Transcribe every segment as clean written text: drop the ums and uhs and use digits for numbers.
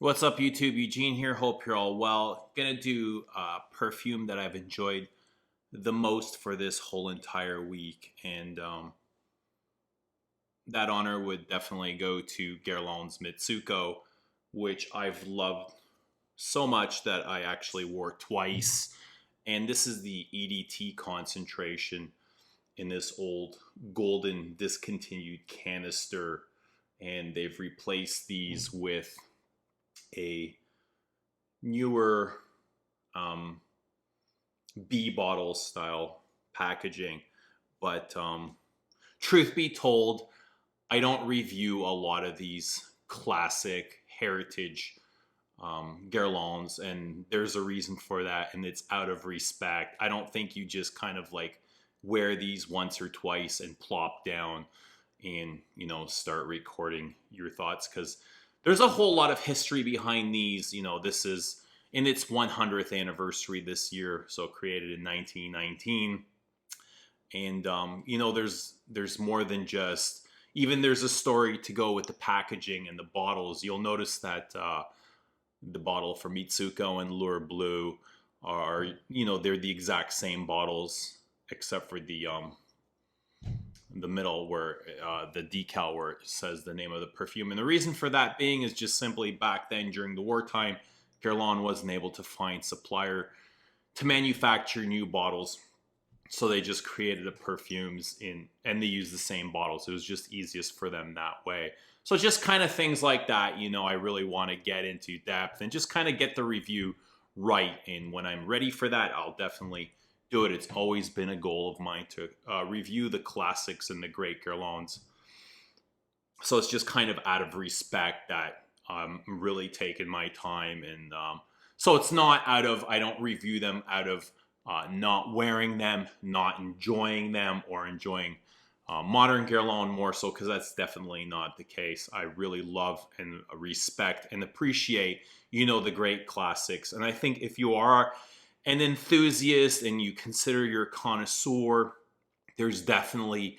What's up, YouTube? Eugene here. Hope you're all well. Gonna do perfume that I've enjoyed the most for this whole entire week, and that honor would definitely go to Guerlain Mitsouko, which I've loved so much that I actually wore twice. And this is the EDT concentration in this old golden discontinued canister, and they've replaced these with a newer B bottle style packaging. But truth be told, I don't review a lot of these classic heritage Guerlains, and there's a reason for that, and it's out of respect. I don't think you just kind of like wear these once or twice and plop down and start recording your thoughts, because there's a whole lot of history behind these. This is in its 100th anniversary this year, so created in 1919. And there's more than just, even there's a story to go with the packaging and the bottles. You'll notice that the bottle for Mitsouko and Lure Bleu are, they're the exact same bottles, except for the middle where the decal where it says the name of the perfume. And the reason for that being is just simply back then during the wartime, Guerlain wasn't able to find supplier to manufacture new bottles. So they just created the perfumes and they used the same bottles. It was just easiest for them that way. So just kind of things like that, I really want to get into depth and just kind of get the review right. And when I'm ready for that, I'll definitely do it. It's always been a goal of mine to review the classics and the great Guerlains. So it's just kind of out of respect that I'm really taking my time. And so it's not out of, I don't review them out of not wearing them, not enjoying them, or enjoying modern Guerlain more so, because that's definitely not the case. I really love and respect and appreciate, the great classics. And I think if you are an enthusiast and you consider you're a connoisseur, there's definitely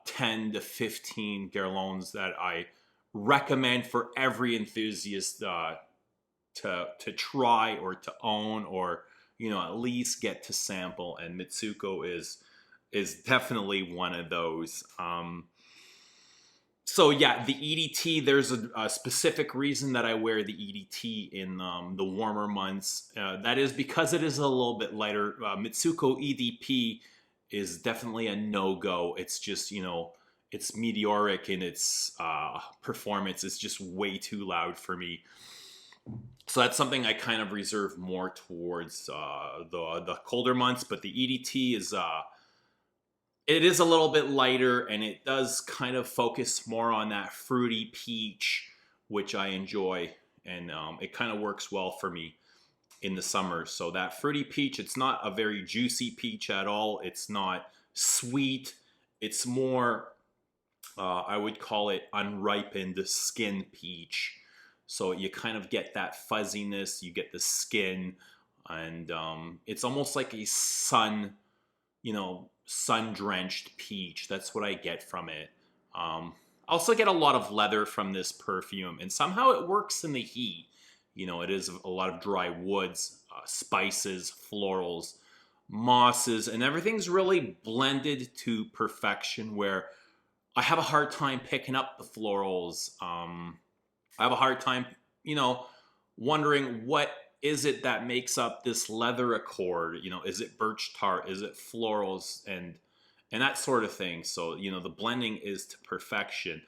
10 to 15 Guerlains that I recommend for every enthusiast to try or to own, or at least get to sample. And Mitsouko is definitely one of those. So yeah, the EDT, there's a specific reason that I wear the EDT in the warmer months. That is because it is a little bit lighter. Mitsouko EDP is definitely a no-go. It's just, it's meteoric in its performance. It's just way too loud for me. So that's something I kind of reserve more towards the colder months. But the EDT is it is a little bit lighter, and it does kind of focus more on that fruity peach, which I enjoy, and it kind of works well for me in the summer. So that fruity peach, it's not a very juicy peach at all. It's not sweet. It's more, I would call it unripened skin peach. So you kind of get that fuzziness, you get the skin, and it's almost like a sun-drenched peach. That's what I get from it. I also get a lot of leather from this perfume, and somehow it works in the heat. It is a lot of dry woods, spices, florals, mosses, and everything's really blended to perfection, where I have a hard time picking up the florals. I have a hard time, wondering what is it that makes up this leather accord. Is it birch tart? Is it florals? And that sort of thing. So, the blending is to perfection.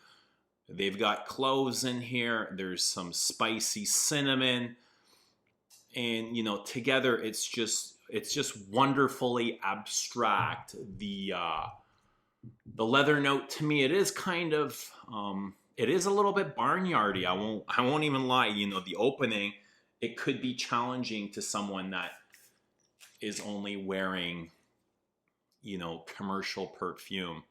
They've got cloves in here. There's some spicy cinnamon. And, together it's just wonderfully abstract. The leather note, to me, it is kind of, it is a little bit barnyardy. I won't even lie. The opening, it could be challenging to someone that is only wearing, commercial perfume.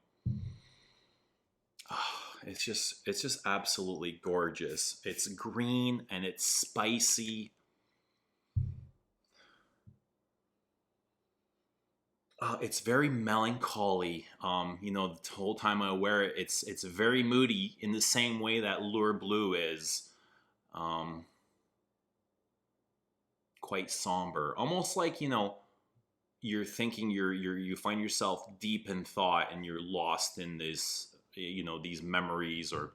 Oh, it's just absolutely gorgeous. It's green and it's spicy. It's very melancholy. The whole time I wear it, it's very moody in the same way that Lure Bleu is. quite somber, almost like, you know, you're thinking you find yourself deep in thought and you're lost in this, you know, these memories. Or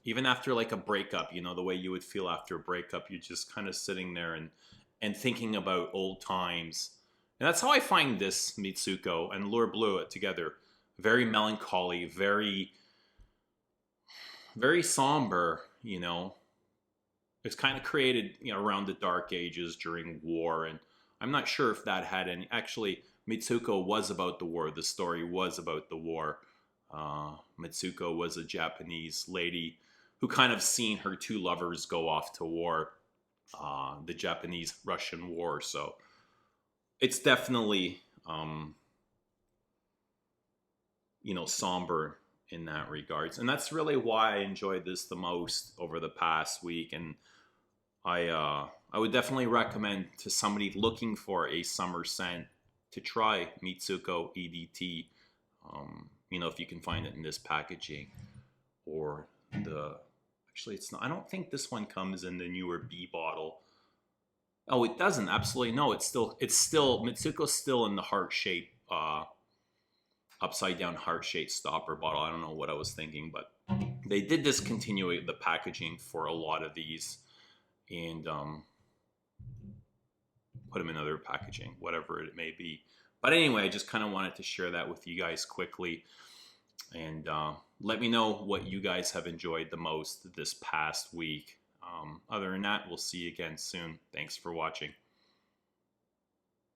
even after like a breakup, you know, the way you would feel after a breakup, you're just kind of sitting there and thinking about old times. And that's how I find this Mitsuko and Lure Bleu together. Very melancholy, very somber, you know. It's kind of created, you know, around the dark ages during war. And I'm not sure if that had any, actually Mitsuko was about the war. The story was about the war. Mitsuko was a Japanese lady who kind of seen her two lovers go off to war, the Japanese-Russian war. So it's definitely, you know, somber in that regards. And that's really why I enjoyed this the most over the past week. And I would definitely recommend to somebody looking for a summer scent to try Mitsuko EDT. You know, if you can find it in this packaging, or the, actually it's not, I don't think this one comes in the newer B bottle. Oh, it doesn't. Absolutely no. It's still Mitsuko's still in the heart shape, upside down heart shaped stopper bottle. I don't know what I was thinking, but they did discontinue the packaging for a lot of these, and put them in other packaging, whatever it may be. But anyway, I just kind of wanted to share that with you guys quickly, and let me know what you guys have enjoyed the most this past week. Other than that, we'll see you again soon. Thanks for watching.